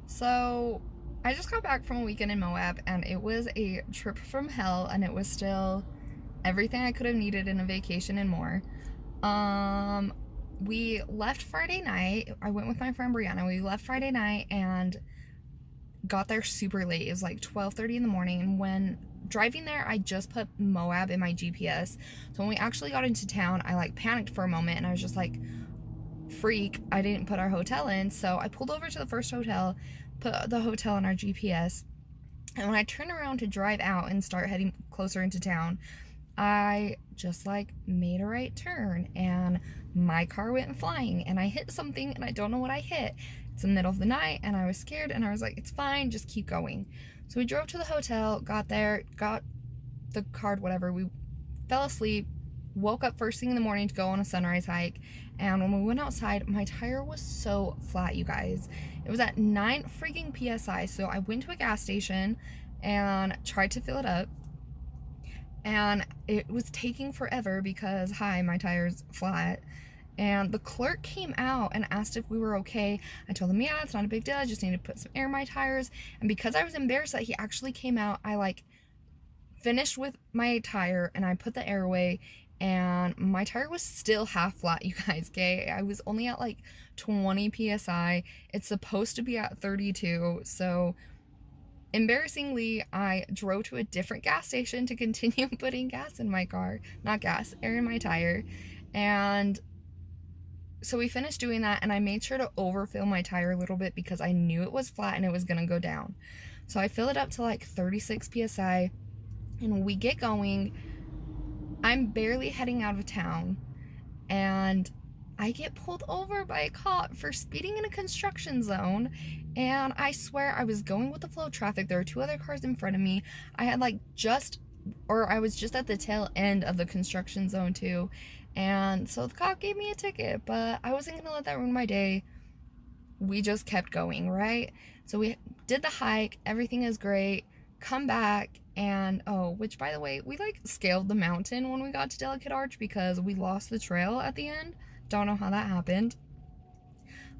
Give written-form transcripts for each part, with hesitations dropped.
So I just got back from a weekend in Moab and it was a trip from hell, and it was still everything I could have needed in a vacation and more. Um we left Friday night. I went with my friend Brianna. We left Friday night and got there super late. It was like 12:30 in the morning, and when driving there I just put Moab in my GPS. So when we actually got into town, I like panicked for a moment and I was just like, freak, I didn't put our hotel in. So I pulled over to the first hotel, put the hotel in our GPS, and when I turned around to drive out and start heading closer into town, I just like made a right turn and my car went flying and I hit something and I don't know what I hit. It's the middle of the night and I was scared and I was like, it's fine, just keep going. So we drove to the hotel, got there, got the card, whatever. We fell asleep, woke up first thing in the morning to go on a sunrise hike, and when we went outside, my tire was so flat, you guys. It was at 9 freaking psi. So I went to a gas station and tried to fill it up, and it was taking forever because, hi, my tire's flat. And the clerk came out and asked if we were okay. I told him, yeah, it's not a big deal, I just need to put some air in my tires. And because I was embarrassed that he actually came out, I like finished with my tire and I put the air away, and my tire was still half flat, you guys. Okay, I was only at like 20 psi. It's supposed to be at 32. So embarrassingly, I drove to a different gas station to continue putting gas in my car, not gas, air in my tire. And so we finished doing that, and I made sure to overfill my tire a little bit because I knew it was flat and it was gonna go down. So I fill it up to like 36 psi, and we get going. I'm barely heading out of town, and I get pulled over by a cop for speeding in a construction zone. And I swear I was going with the flow of traffic. There were two other cars in front of me. I was just at the tail end of the construction zone too. And so the cop gave me a ticket, but I wasn't gonna let that ruin my day. We just kept going, right? So we did the hike, everything is great, come back, and which by the way, we like scaled the mountain when we got to Delicate Arch because we lost the trail at the end. Don't know how that happened.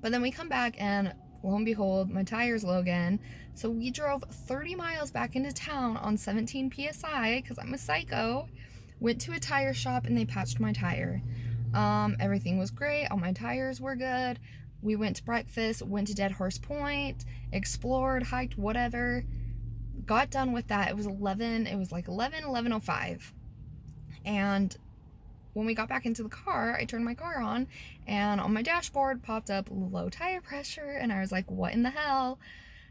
But then we come back and lo and behold, my tire's low again. So we drove 30 miles back into town on 17 psi because I'm a psycho. Went to a tire shop and they patched my tire. Everything was great, all my tires were good. We went to breakfast, went to Dead Horse Point, explored, hiked, whatever. Got done with that. It was like 11:05. And when we got back into the car, I turned my car on, and on my dashboard popped up low tire pressure, and I was like, what in the hell?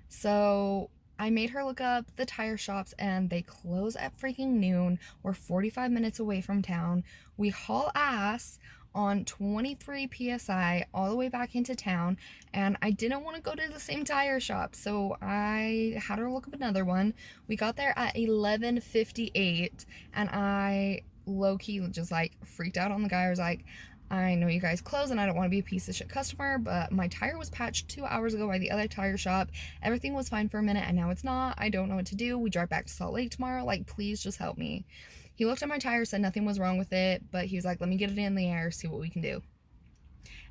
So I made her look up the tire shops, and they close at freaking noon. We're 45 minutes away from town. We haul ass on 23 psi all the way back into town, and I didn't want to go to the same tire shop, so I had her look up another one. We got there at 11:58, and I low-key just like freaked out on the guy. I was like, I know you guys close and I don't want to be a piece of shit customer, but my tire was patched 2 hours ago by the other tire shop. Everything was fine for a minute and now it's not. I don't know what to do. We drive back to Salt Lake tomorrow. Like, please just help me. He looked at my tire, said nothing was wrong with it, but he was like, let me get it in the air, see what we can do.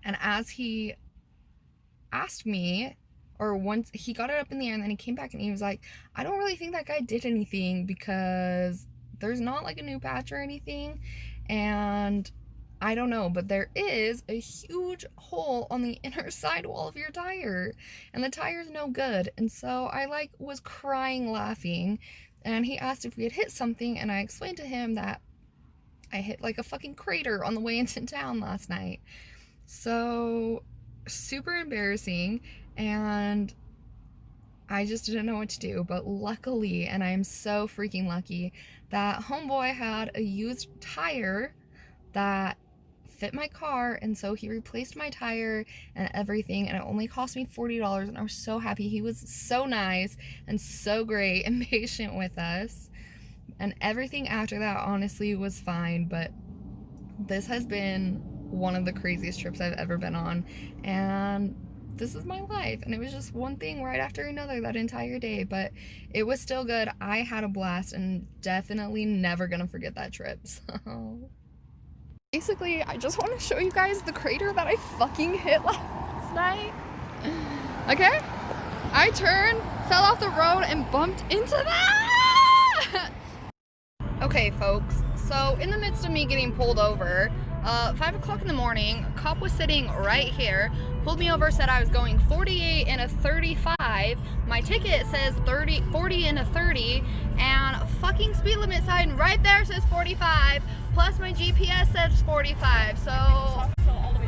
And as he asked me, or once he got it up in the air, and then he came back and he was like, I don't really think that guy did anything because there's not like a new patch or anything, and I don't know, but there is a huge hole on the inner sidewall of your tire, and the tire's no good. And so I like was crying laughing, and he asked if we had hit something, and I explained to him that I hit like a fucking crater on the way into town last night. So super embarrassing, and I just didn't know what to do. But luckily, and I am so freaking lucky, that homeboy had a used tire that fit my car, and so he replaced my tire and everything, and it only cost me $40, and I was so happy. He was so nice and so great and patient with us, and everything after that honestly was fine. But this has been one of the craziest trips I've ever been on, and this is my life. And it was just one thing right after another that entire day, but it was still good. I had a blast and definitely never gonna forget that trip. So basically, I just want to show you guys the crater that I fucking hit last night. Okay? I turned, fell off the road, and bumped into that. Okay, folks, so in the midst of me getting pulled over, 5 o'clock in the morning, a cop was sitting right here, pulled me over, said I was going 48 and a 35. My ticket says 40 and a 30, and a fucking speed limit sign right there says 45, plus my GPS says 45, so...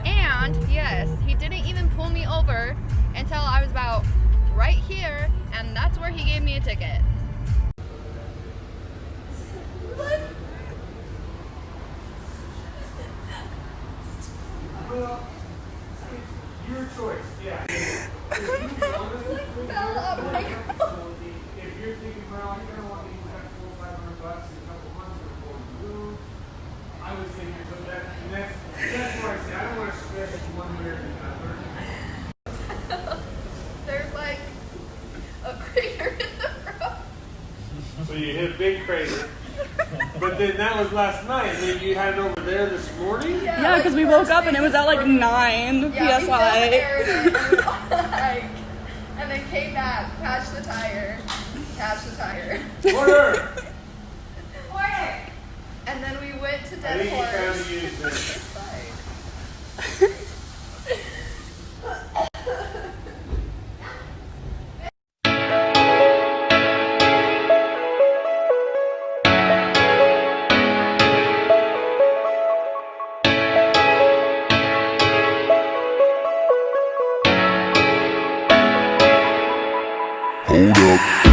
And, yes, he didn't even pull me over until I was about right here, and that's where he gave me a ticket. Well, it's your choice, yeah. If you're thinking, well, I kind of want to use that full $500 in a couple months before we move, I was thinking, but that's where I say I don't want to stress one way or another. There's like a crater in the road. So you hit a big crater. But then that was last night, and then you had it over there this morning? Yeah, because we woke up and it was at like 9 PSI. And then came back, patched the tire. Order! Order! And then we went to Dead I think Horse. you found to use this. Hold up.